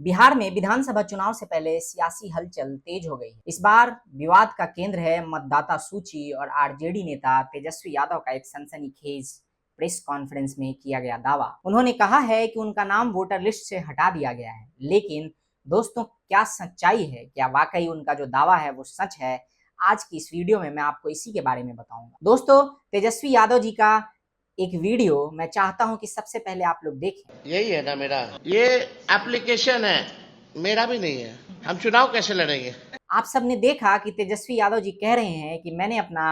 बिहार में विधानसभा चुनाव से पहले सियासी हलचल तेज हो गई है। इस बार विवाद का केंद्र है मतदाता सूची और आरजेडी नेता तेजस्वी यादव का एक सनसनीखेज प्रेस कॉन्फ्रेंस में किया गया दावा। उन्होंने कहा है कि उनका नाम वोटर लिस्ट से हटा दिया गया है, लेकिन दोस्तों क्या सच्चाई है? क्या वाकई उनका जो दावा है वो सच है? आज की इस वीडियो में मैं आपको इसी के बारे में बताऊंगा। दोस्तों, तेजस्वी यादव जी का एक वीडियो मैं चाहता हूं कि सबसे पहले आप लोग देखें। यही है ना मेरा, ये एप्लीकेशन है, मेरा भी नहीं है। हम चुनाव कैसे लड़ेंगे? आप सबने देखा कि तेजस्वी यादव जी कह रहे हैं कि मैंने अपना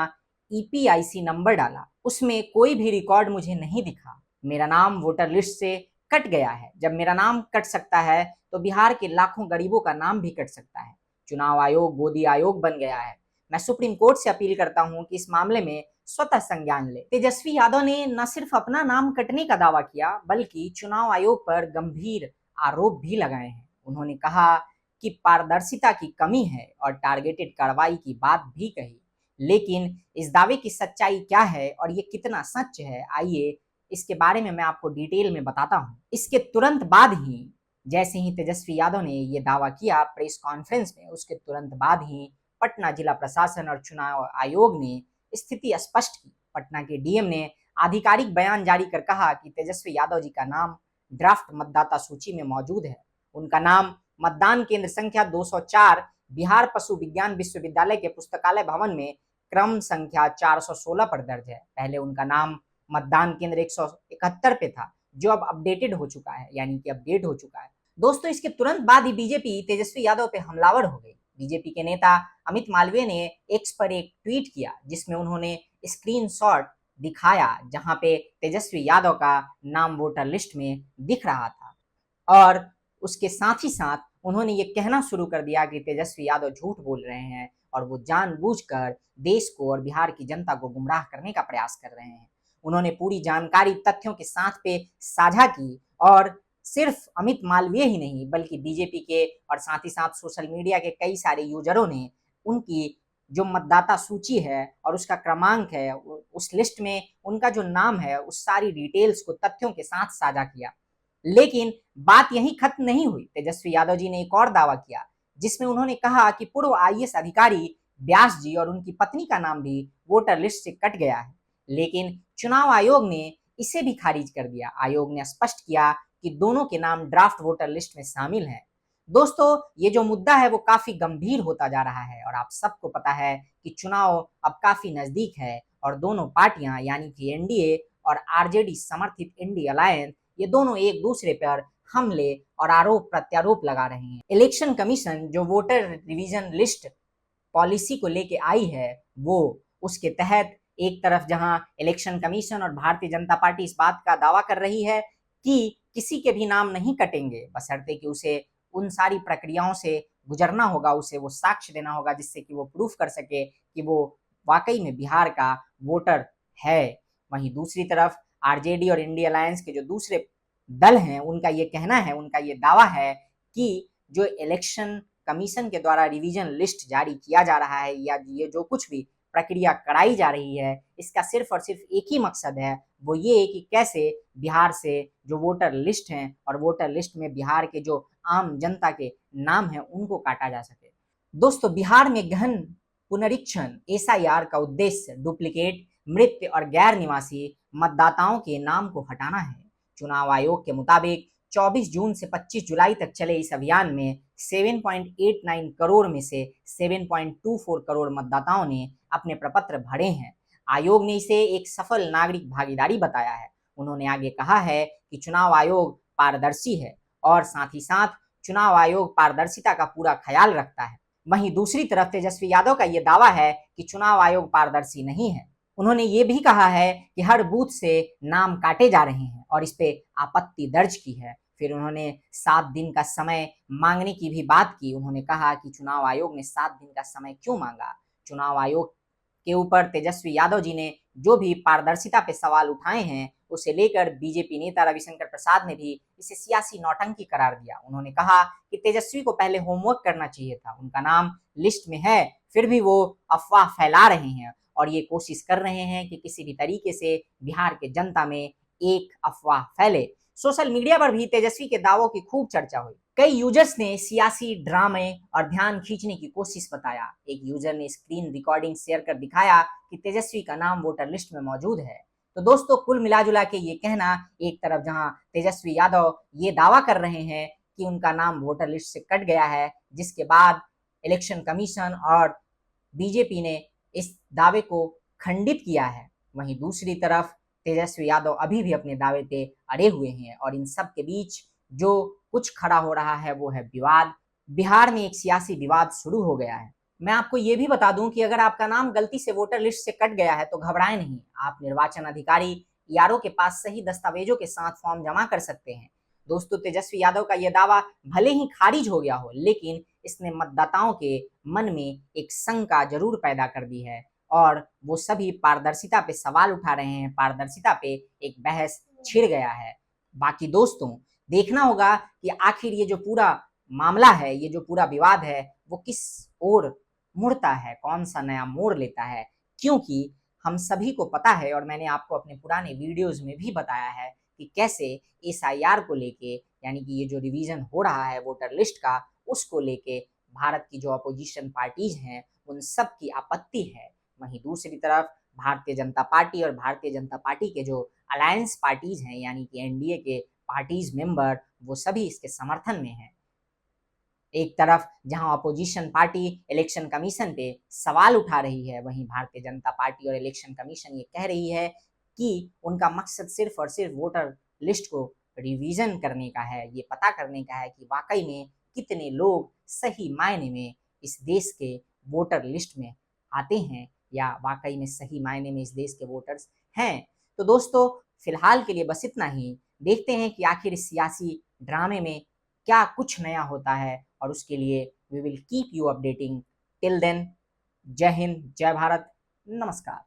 ईपीआईसी नंबर डाला, उसमें कोई भी रिकॉर्ड मुझे नहीं दिखा, मेरा नाम वोटर लिस्ट से कट गया है। जब मेरा नाम कट सकता है तो बिहार के लाखों गरीबों का नाम भी कट सकता है। चुनाव आयोग गोदी आयोग बन गया है। मैं सुप्रीम कोर्ट से अपील करता हूं कि इस मामले में स्वतः संज्ञान ले। तेजस्वी यादव ने न सिर्फ अपना नाम कटने का दावा किया, बल्कि चुनाव आयोग पर गंभीर आरोप भी लगाए हैं। उन्होंने कहा कि पारदर्शिता की कमी है और टारगेटेड कार्रवाई की बात भी कही। लेकिन इस दावे की सच्चाई क्या है और ये कितना सच है, आइए इसके बारे में मैं आपको डिटेल में बताता हूँ। इसके तुरंत बाद ही, जैसे ही तेजस्वी यादव ने ये दावा किया प्रेस कॉन्फ्रेंस में, उसके तुरंत बाद ही पटना जिला प्रशासन और चुनाव आयोग ने स्थिति स्पष्ट की। पटना के डीएम ने आधिकारिक बयान जारी कर कहा कि तेजस्वी यादव जी का नाम ड्राफ्ट मतदाता सूची में मौजूद है। उनका नाम मतदान केंद्र संख्या 204 बिहार पशु विज्ञान विश्वविद्यालय के पुस्तकालय भवन में क्रम संख्या 416 पर दर्ज है। पहले उनका नाम मतदान केंद्र 171 पे था, जो अब अपडेटेड हो चुका है, यानी कि अपडेट हो चुका है। दोस्तों, इसके तुरंत बाद ही बीजेपी तेजस्वी यादव पे हमलावर हो गई। बीजेपी के नेता अमित मालवीय ने एक्स पर एक ट्वीट किया, जिसमें उन्होंने स्क्रीनशॉट दिखाया जहां पे तेजस्वी यादव का नाम वोटर लिस्ट में दिख रहा था, और उसके साथ ही साथ उन्होंने ये कहना शुरू कर दिया कि तेजस्वी यादव झूठ बोल रहे हैं और वो जानबूझकर देश को और बिहार की जनता को गुमराह करने का प्रयास कर रहे हैं। उन्होंने पूरी जानकारी तथ्यों के साथ पे साझा की, और सिर्फ अमित मालवीय ही नहीं बल्कि बीजेपी के और साथ ही साथ सोशल मीडिया के कई सारे यूजरों ने उनकी जो मतदाता सूची है और उसका क्रमांक है, उस लिस्ट में उनका जो नाम है, उस सारी डिटेल्स को तथ्यों के साथ साझा किया। लेकिन बात यहीं खत्म नहीं हुई। तेजस्वी यादव जी ने एक और दावा किया, जिसमें उन्होंने कहा कि पूर्व आईएएस अधिकारी व्यास जी और उनकी पत्नी का नाम भी वोटर लिस्ट से कट गया है। लेकिन चुनाव आयोग ने इसे भी खारिज कर दिया। आयोग ने स्पष्ट किया कि दोनों के नाम ड्राफ्ट वोटर लिस्ट में शामिल हैं। दोस्तों, ये जो मुद्दा है वो काफी गंभीर होता जा रहा है, और आप सबको पता है कि चुनाव अब काफी नजदीक है और दोनों पार्टियां यानी कि एनडीए और आरजेडी समर्थित इंडी अलायंस, ये दोनों एक दूसरे पर हमले और आरोप प्रत्यारोप लगा रहे हैं। इलेक्शन कमीशन जो वोटर रिवीजन लिस्ट पॉलिसी को लेके आई है, वो उसके तहत एक तरफ जहां इलेक्शन कमीशन और भारतीय जनता पार्टी इस बात का दावा कर रही है कि किसी के भी नाम नहीं कटेंगे, बशर्ते कि उसे उन सारी प्रक्रियाओं से गुजरना होगा, उसे वो साक्ष्य देना होगा जिससे कि वो प्रूफ कर सके कि वो वाकई में बिहार का वोटर है। वहीं दूसरी तरफ आरजेडी और इंडिया अलायंस के जो दूसरे दल हैं, उनका ये कहना है, उनका ये दावा है कि जो इलेक्शन कमीशन के द्वारा रिवीजन लिस्ट जारी किया जा रहा है या ये जो कुछ भी प्रक्रिया कराई जा रही है, इसका सिर्फ और सिर्फ एक ही मकसद है, वो ये कि कैसे बिहार से जो वोटर लिस्ट हैं और वोटर लिस्ट में बिहार के जो आम जनता के नाम हैं उनको काटा जा सके। दोस्तों, बिहार में गहन पुनरीक्षण एसआईआर का उद्देश्य डुप्लीकेट, मृत और गैर निवासी मतदाताओं के नाम को हटाना है। चुनाव आयोग के मुताबिक 24 जून से 25 जुलाई तक चले इस अभियान में 7.89 करोड़ में से 7.24 करोड़ मतदाताओं ने अपने प्रपत्र भरे हैं। आयोग ने इसे एक सफल नागरिक भागीदारी बताया है। उन्होंने आगे कहा है कि चुनाव आयोग पारदर्शी है और साथ ही साथ चुनाव आयोग पारदर्शिता का पूरा ख्याल रखता है। वहीं दूसरी तरफ तेजस्वी यादव का यह दावा है कि चुनाव आयोग पारदर्शी नहीं है। उन्होंने ये भी कहा है कि हर बूथ से नाम काटे जा रहे हैं और इस पे आपत्ति दर्ज की है। फिर उन्होंने 7 दिन का समय मांगने की भी बात की। उन्होंने कहा कि चुनाव आयोग ने 7 दिन का समय क्यों मांगा। चुनाव आयोग के ऊपर तेजस्वी यादव जी ने जो भी पारदर्शिता पे सवाल उठाए हैं, उसे लेकर बीजेपी नेता रविशंकर प्रसाद ने भी इसे सियासी नौटंकी करार दिया। उन्होंने कहा कि तेजस्वी को पहले होमवर्क करना चाहिए था, उनका नाम लिस्ट में है, फिर भी वो अफवाह फैला रहे हैं और ये कोशिश कर रहे हैं कि किसी भी तरीके से बिहार के जनता में एक अफवाह फैले। सोशल मीडिया पर भी तेजस्वी के दावों की खूब चर्चा हुई। कई यूजर्स ने सियासी ड्रामे और ध्यान खींचने की कोशिश बताया। एक यूजर ने स्क्रीन रिकॉर्डिंग शेयर कर दिखाया कि तेजस्वी का नाम वोटर लिस्ट में मौजूद है। तो दोस्तों, कुल मिलाजुला के ये कहना, एक तरफ जहां तेजस्वी यादव ये दावा कर रहे हैं कि उनका नाम वोटर लिस्ट से कट गया है, जिसके बाद इलेक्शन कमीशन और बीजेपी ने इस दावे को खंडित किया है, वहीं दूसरी तरफ तेजस्वी यादव अभी भी अपने दावे पे अड़े हुए हैं। और इन सब के बीच जो कुछ खड़ा हो रहा है वो है विवाद। बिहार में एक सियासी विवाद शुरू हो गया है। मैं आपको ये भी बता दूं कि अगर आपका नाम गलती से वोटर लिस्ट से कट गया है तो घबराएं नहीं, आप निर्वाचन अधिकारी यारो के पास सही दस्तावेजों के साथ फॉर्म जमा कर सकते हैं। दोस्तों, तेजस्वी यादव का यह दावा भले ही खारिज हो गया हो, लेकिन इसने मतदाताओं के मन में एक शंका जरूर पैदा कर दी है और वो सभी पारदर्शिता पे सवाल उठा रहे हैं, पारदर्शिता पे एक बहस छिड़ गया है। बाकी दोस्तों, देखना होगा कि आखिर ये जो पूरा मामला है, ये जो पूरा विवाद है, वो किस ओर मुड़ता है, कौन सा नया मोड़ लेता है। क्योंकि हम सभी को पता है और मैंने आपको अपने पुराने वीडियोस में भी बताया है कि कैसे एसआईआर को लेके, यानी कि ये जो रिवीजन हो रहा है वोटर लिस्ट का, उसको लेके भारत की जो अपोजिशन पार्टीज हैं उन सब की आपत्ति है। वहीं दूसरी तरफ भारतीय जनता पार्टी और भारतीय जनता पार्टी के जो अलायंस पार्टीज हैं, यानी कि एनडीए के पार्टीज मेंबर, वो सभी इसके समर्थन में हैं। एक तरफ जहां अपोजिशन पार्टी इलेक्शन कमीशन पे सवाल उठा रही है, वहीं भारतीय जनता पार्टी और इलेक्शन कमीशन ये कह रही है कि उनका मकसद सिर्फ और सिर्फ वोटर लिस्ट को रिवीजन करने का है, ये पता करने का है कि वाकई में कितने लोग सही मायने में इस देश के वोटर लिस्ट में आते हैं या वाकई में सही मायने में इस देश के वोटर्स हैं। तो दोस्तों, फिलहाल के लिए बस इतना ही। देखते हैं कि आखिर इस सियासी ड्रामे में क्या कुछ नया होता है और उसके लिए we will keep you updating. Till then, जय हिंद, जय भारत, नमस्कार।